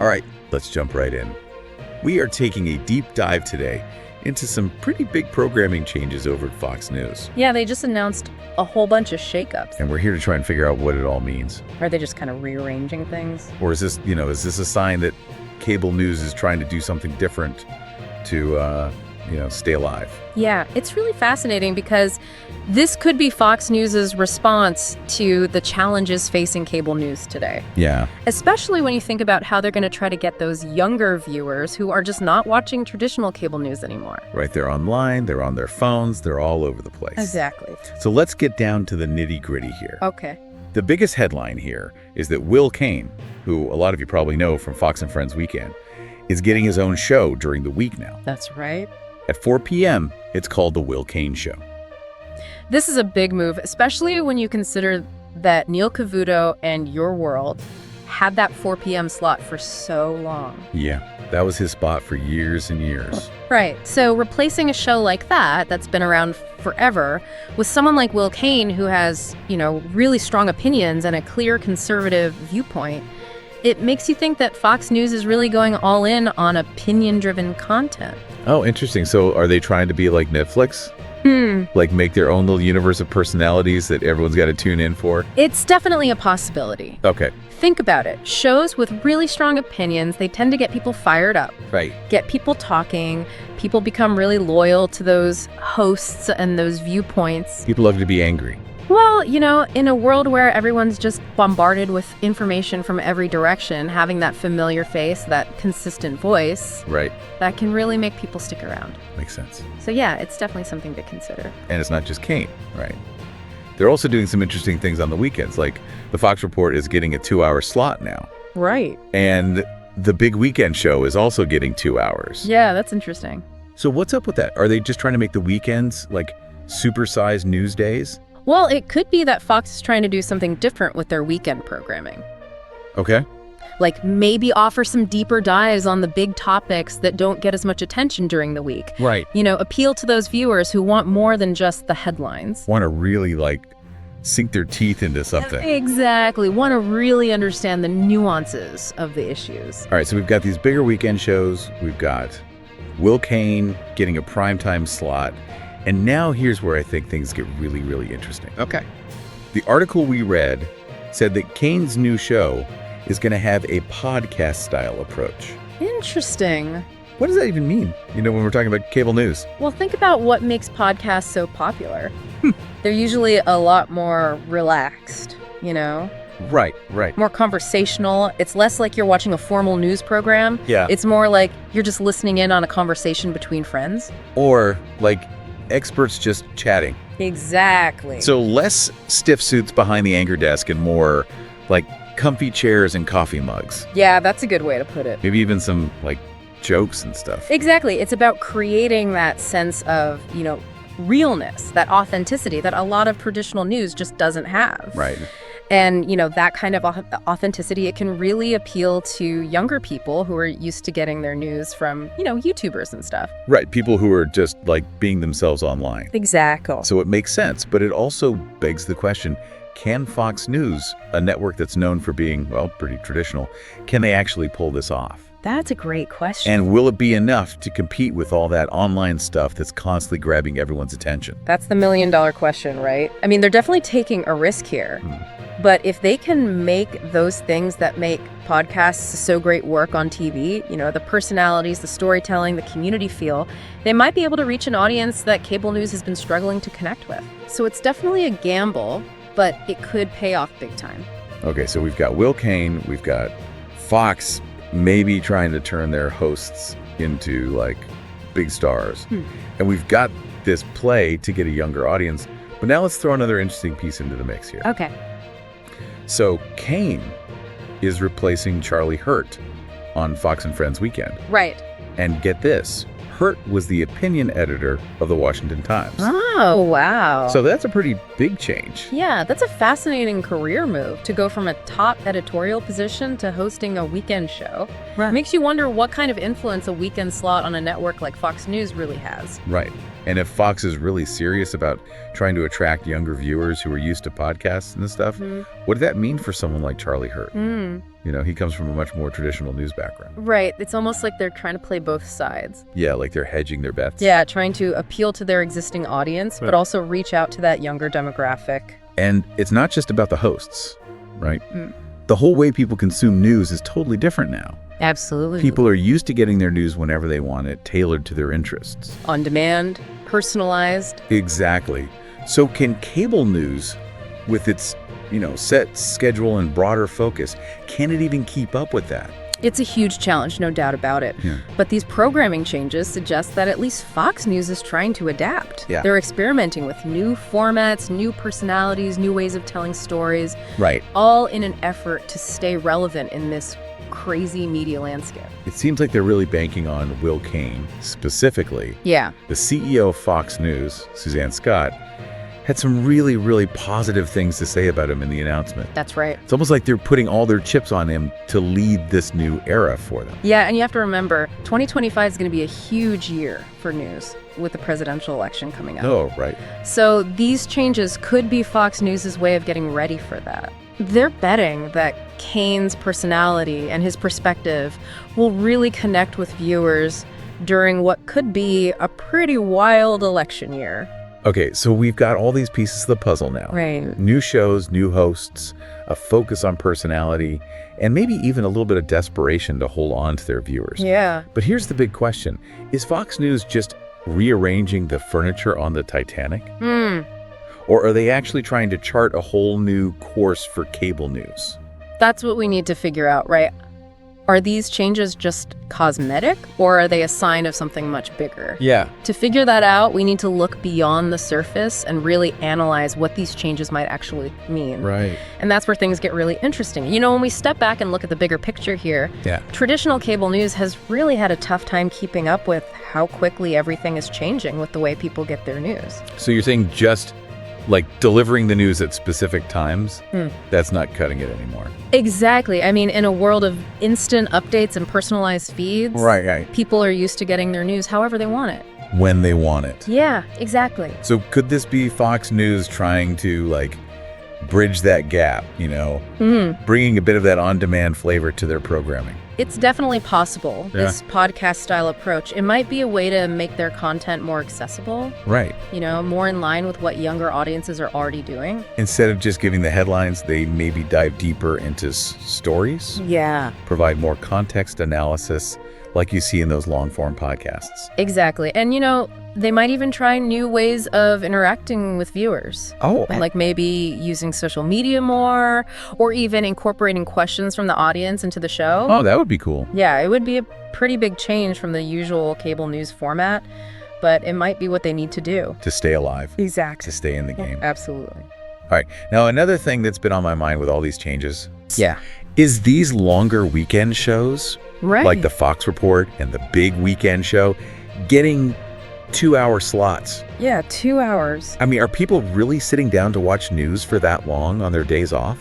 All right, let's jump right in. We are taking a deep dive today into some pretty big programming changes over at Fox News. Yeah, they just announced a whole bunch of shakeups. And we're here to try and figure out what it all means. Are they just kind of rearranging things? Or is this a sign that cable news is trying to do something different to, stay alive? Yeah, it's really fascinating because this could be Fox News's response to the challenges facing cable news today. Yeah. Especially when you think about how they're going to try to get those younger viewers who are just not watching traditional cable news anymore. Right, they're online, they're on their phones, they're all over the place. Exactly. So let's get down to the nitty-gritty here. Okay. The biggest headline here is that Will Cain, who a lot of you probably know from Fox and Friends Weekend, is getting his own show during the week now. That's right. At 4 p.m., it's called The Will Cain Show. This is a big move, especially when you consider that Neil Cavuto and Your World had that 4 p.m. slot for so long. Yeah, that was his spot for years and years. Right. So replacing a show like that, that's been around forever, with someone like Will Cain, who has, really strong opinions and a clear conservative viewpoint, it makes you think that Fox News is really going all in on opinion-driven content. Oh, interesting. So are they trying to be like Netflix? Like make their own little universe of personalities that everyone's got to tune in for? It's definitely a possibility. Okay. Think about it. Shows with really strong opinions, they tend to get people fired up. Right. Get people talking. People become really loyal to those hosts and those viewpoints. People love to be angry. Well, in a world where everyone's just bombarded with information from every direction, having that familiar face, that consistent voice, Right. that can really make people stick around. Makes sense. So yeah, it's definitely something to consider. And it's not just Cain, right? They're also doing some interesting things on the weekends, like the Fox Report is getting a 2-hour slot now. Right. And the Big Weekend Show is also getting 2 hours. Yeah, that's interesting. So what's up with that? Are they just trying to make the weekends like supersized news days? Well, it could be that Fox is trying to do something different with their weekend programming. Okay. Like maybe offer some deeper dives on the big topics that don't get as much attention during the week. Right. Appeal to those viewers who want more than just the headlines. Want to really sink their teeth into something. Exactly. Want to really understand the nuances of the issues. All right, so we've got these bigger weekend shows. We've got Will Cain getting a primetime slot. And now here's where I think things get really, really interesting. Okay. The article we read said that Cain's new show is going to have a podcast-style approach. Interesting. What does that even mean, when we're talking about cable news? Well, think about what makes podcasts so popular. They're usually a lot more relaxed, Right. More conversational. It's less like you're watching a formal news program. Yeah. It's more like you're just listening in on a conversation between friends. Or experts just chatting. Exactly. So less stiff suits behind the anchor desk and more comfy chairs and coffee mugs. Yeah, that's a good way to put it. Maybe even some jokes and stuff. Exactly. It's about creating that sense of, realness, that authenticity that a lot of traditional news just doesn't have. Right. And, that kind of authenticity, it can really appeal to younger people who are used to getting their news from, YouTubers and stuff. Right. People who are just being themselves online. Exactly. So it makes sense, but it also begs the question, can Fox News, a network that's known for being, pretty traditional, can they actually pull this off? That's a great question. And will it be enough to compete with all that online stuff that's constantly grabbing everyone's attention? That's the million-dollar question, right? I mean, they're definitely taking a risk here. But if they can make those things that make podcasts so great work on TV, the personalities, the storytelling, the community feel, they might be able to reach an audience that cable news has been struggling to connect with. So it's definitely a gamble, but it could pay off big time. Okay, so we've got Will Cain, we've got Fox maybe trying to turn their hosts into big stars. And we've got this play to get a younger audience. But now let's throw another interesting piece into the mix here. Okay. So Cain is replacing Charlie Hurt on Fox and Friends Weekend. Right. And get this, Hurt was the opinion editor of the Washington Times. Oh, wow. So that's a pretty big change. Yeah, that's a fascinating career move to go from a top editorial position to hosting a weekend show. Right. Makes you wonder what kind of influence a weekend slot on a network like Fox News really has. Right. And if Fox is really serious about trying to attract younger viewers who are used to podcasts and stuff, what does that mean for someone like Charlie Hurt? You know, he comes from a much more traditional news background. Right. It's almost like they're trying to play both sides. Yeah, like they're hedging their bets. Yeah, trying to appeal to their existing audience, but also reach out to that younger demographic. And it's not just about the hosts, right? The whole way people consume news is totally different now. Absolutely. People are used to getting their news whenever they want it, tailored to their interests. On demand, personalized. Exactly. So can cable news, with its, set schedule and broader focus, can it even keep up with that? It's a huge challenge, no doubt about it. Yeah. But these programming changes suggest that at least Fox News is trying to adapt. Yeah. They're experimenting with new formats, new personalities, new ways of telling stories. Right. All in an effort to stay relevant in this crazy media landscape. It seems like they're really banking on Will Cain, specifically. Yeah. The CEO of Fox News, Suzanne Scott, had some really, really positive things to say about him in the announcement. That's right. It's almost like they're putting all their chips on him to lead this new era for them. Yeah, and you have to remember, 2025 is going to be a huge year for news with the presidential election coming up. Oh, right. So these changes could be Fox News' way of getting ready for that. They're betting that Cain's personality and his perspective will really connect with viewers during what could be a pretty wild election year. Okay, so we've got all these pieces of the puzzle now. Right. New shows, new hosts, a focus on personality, and maybe even a little bit of desperation to hold on to their viewers. Yeah. But here's the big question. Is Fox News just rearranging the furniture on the Titanic? Or are they actually trying to chart a whole new course for cable news? That's what we need to figure out, right? Are these changes just cosmetic, or are they a sign of something much bigger? Yeah. To figure that out, we need to look beyond the surface and really analyze what these changes might actually mean. Right. And that's where things get really interesting. When we step back and look at the bigger picture here, traditional cable news has really had a tough time keeping up with how quickly everything is changing with the way people get their news. So you're saying just like delivering the news at specific times, that's not cutting it anymore. Exactly. I mean, in a world of instant updates and personalized feeds, Right. people are used to getting their news however they want it. When they want it. Yeah, exactly. So could this be Fox News trying to bridge that gap, bringing a bit of that on-demand flavor to their programming? It's definitely possible, this podcast-style approach. It might be a way to make their content more accessible. Right. More in line with what younger audiences are already doing. Instead of just giving the headlines, they maybe dive deeper into stories. Yeah. Provide more context analysis, like you see in those long-form podcasts. Exactly. And, they might even try new ways of interacting with viewers. Oh. Like maybe using social media more, or even incorporating questions from the audience into the show. Oh, that would be cool. Yeah, it would be a pretty big change from the usual cable news format, but it might be what they need to do. To stay alive. Exactly. To stay in the game. Absolutely. All right. Now, another thing that's been on my mind with all these changes Yeah. is these longer weekend shows, Right. like the Fox Report and the big weekend show, getting 2-hour slots. Yeah, 2 hours. I mean, are people really sitting down to watch news for that long on their days off?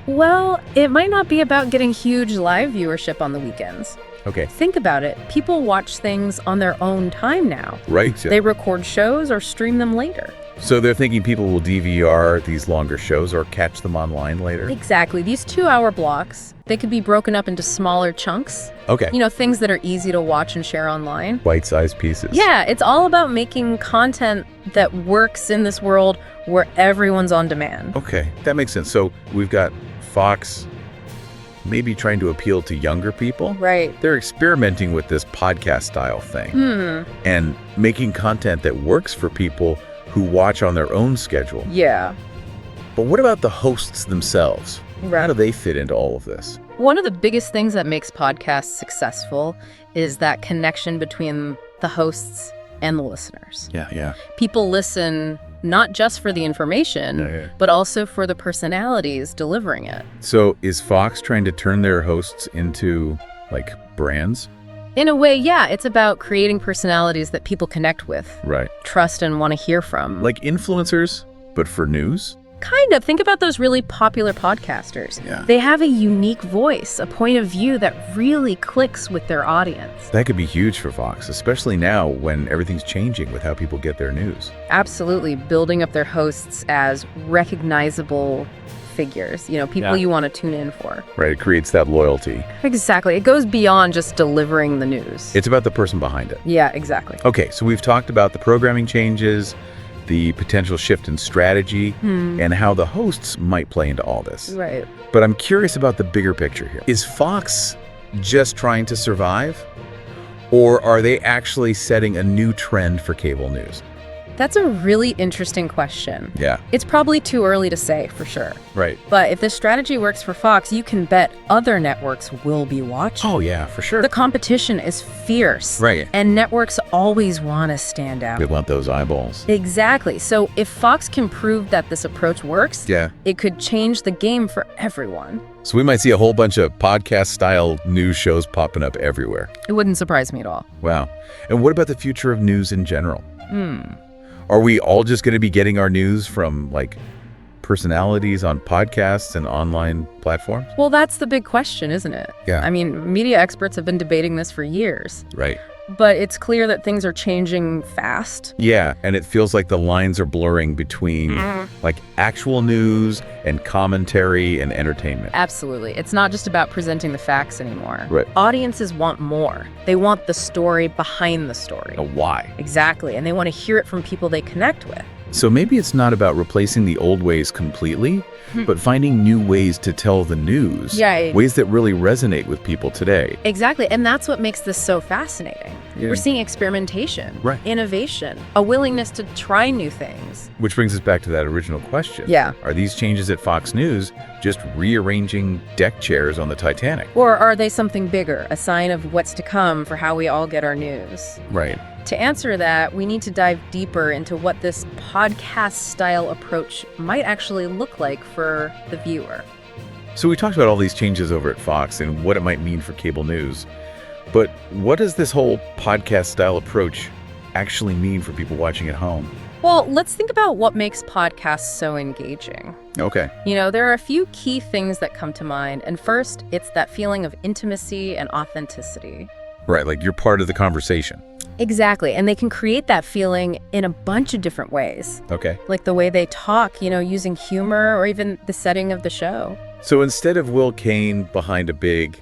Well, it might not be about getting huge live viewership on the weekends. Okay. Think about it. People watch things on their own time now. Right. They record shows or stream them later. So they're thinking people will DVR these longer shows or catch them online later? Exactly. These 2-hour blocks, they could be broken up into smaller chunks. Okay. Things that are easy to watch and share online. Bite-sized pieces. Yeah, it's all about making content that works in this world where everyone's on demand. Okay, that makes sense. So we've got Fox maybe trying to appeal to younger people. Right. They're experimenting with this podcast style thing and making content that works for people who watch on their own schedule. Yeah. But what about the hosts themselves? Right. How do they fit into all of this? One of the biggest things that makes podcasts successful is that connection between the hosts and the listeners. Yeah. People listen not just for the information, but also for the personalities delivering it. So is Fox trying to turn their hosts into brands? In a way, yeah, it's about creating personalities that people connect with, Right. trust, and want to hear from. Like influencers, but for news? Kind of. Think about those really popular podcasters. Yeah. They have a unique voice, a point of view that really clicks with their audience. That could be huge for Fox, especially now when everything's changing with how people get their news. Absolutely. Building up their hosts as recognizable figures, people you want to tune in for. Right, it creates that loyalty. Exactly. It goes beyond just delivering the news. It's about the person behind it. Yeah, exactly. Okay, so we've talked about the programming changes, the potential shift in strategy, and how the hosts might play into all this. Right. But I'm curious about the bigger picture here. Is Fox just trying to survive? Or are they actually setting a new trend for cable news? That's a really interesting question. Yeah. It's probably too early to say for sure. Right. But if this strategy works for Fox, you can bet other networks will be watching. Oh, yeah, for sure. The competition is fierce. Right. And networks always want to stand out. They want those eyeballs. Exactly. So if Fox can prove that this approach works, Yeah. it could change the game for everyone. So we might see a whole bunch of podcast-style news shows popping up everywhere. It wouldn't surprise me at all. Wow. And what about the future of news in general? Are we all just going to be getting our news from, personalities on podcasts and online platforms? Well, that's the big question, isn't it? Yeah. I mean, media experts have been debating this for years. Right. But it's clear that things are changing fast. Yeah, and it feels like the lines are blurring between, actual news and commentary and entertainment. Absolutely. It's not just about presenting the facts anymore. Right. Audiences want more. They want the story behind the story. A why. Exactly. And they want to hear it from people they connect with. So maybe it's not about replacing the old ways completely, but finding new ways to tell the news. Yeah. Ways that really resonate with people today. Exactly. And that's what makes this so fascinating. Yeah. We're seeing experimentation, Right. innovation, a willingness to try new things. Which brings us back to that original question. Yeah. Are these changes at Fox News just rearranging deck chairs on the Titanic? Or are they something bigger, a sign of what's to come for how we all get our news? Right. To answer that, we need to dive deeper into what this podcast-style approach might actually look like for the viewer. So we talked about all these changes over at Fox and what it might mean for cable news. But what does this whole podcast-style approach actually mean for people watching at home? Well, let's think about what makes podcasts so engaging. Okay. There are a few key things that come to mind. And first, it's that feeling of intimacy and authenticity. Right, like you're part of the conversation. Exactly. And they can create that feeling in a bunch of different ways. Okay. Like the way they talk, using humor or even the setting of the show. So instead of Will Cain behind a big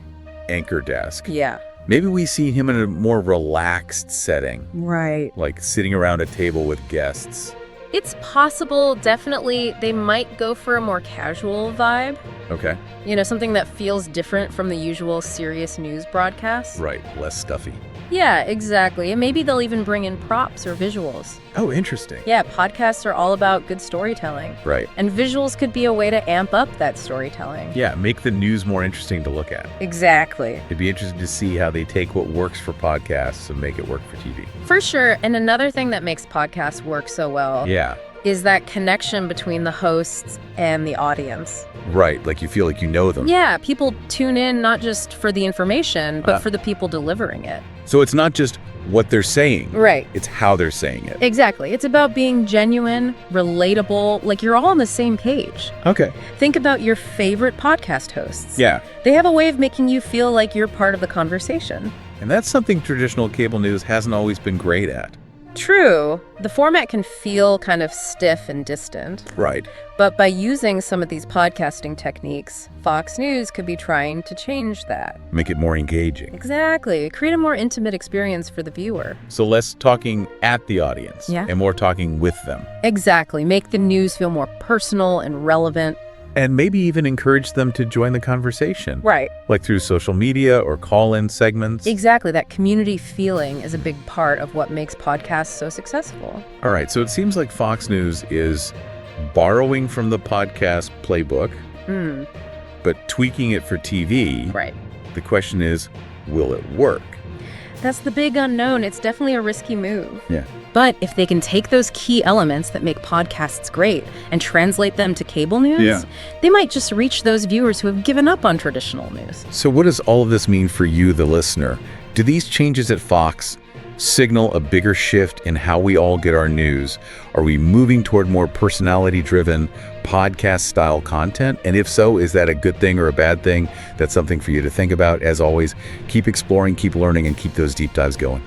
anchor desk, Yeah. maybe we see him in a more relaxed setting, Right. like sitting around a table with guests. It's possible, definitely, they might go for a more casual vibe. Okay. Something that feels different from the usual serious news broadcasts. Right, less stuffy. Yeah, exactly. And maybe they'll even bring in props or visuals. Oh, interesting. Yeah, podcasts are all about good storytelling. Right. And visuals could be a way to amp up that storytelling. Yeah, make the news more interesting to look at. Exactly. It'd be interesting to see how they take what works for podcasts and make it work for TV. For sure. And another thing that makes podcasts work so well Yeah. is that connection between the hosts and the audience. Right, like you feel like you know them. Yeah, people tune in not just for the information, but for the people delivering it. So it's not just what they're saying. Right. It's how they're saying it. Exactly. It's about being genuine, relatable, like you're all on the same page. Okay. Think about your favorite podcast hosts. Yeah. They have a way of making you feel like you're part of the conversation. And that's something traditional cable news hasn't always been great at. True. The format can feel kind of stiff and distant. Right. But by using some of these podcasting techniques, Fox News could be trying to change that. Make it more engaging. Exactly. Create a more intimate experience for the viewer. So less talking at the audience Yeah. and more talking with them. Exactly. Make the news feel more personal and relevant. And maybe even encourage them to join the conversation. Right. Like through social media or call-in segments. Exactly. That community feeling is a big part of what makes podcasts so successful. All right, so it seems like Fox News is borrowing from the podcast playbook, but tweaking it for TV. Right. The question is, will it work? That's the big unknown. It's definitely a risky move. Yeah. But if they can take those key elements that make podcasts great and translate them to cable news, they might just reach those viewers who have given up on traditional news. So what does all of this mean for you, the listener? Do these changes at Fox signal a bigger shift in how we all get our news? Are we moving toward more personality-driven, podcast-style content? And if so, is that a good thing or a bad thing? That's something for you to think about. As always, keep exploring, keep learning, and keep those deep dives going.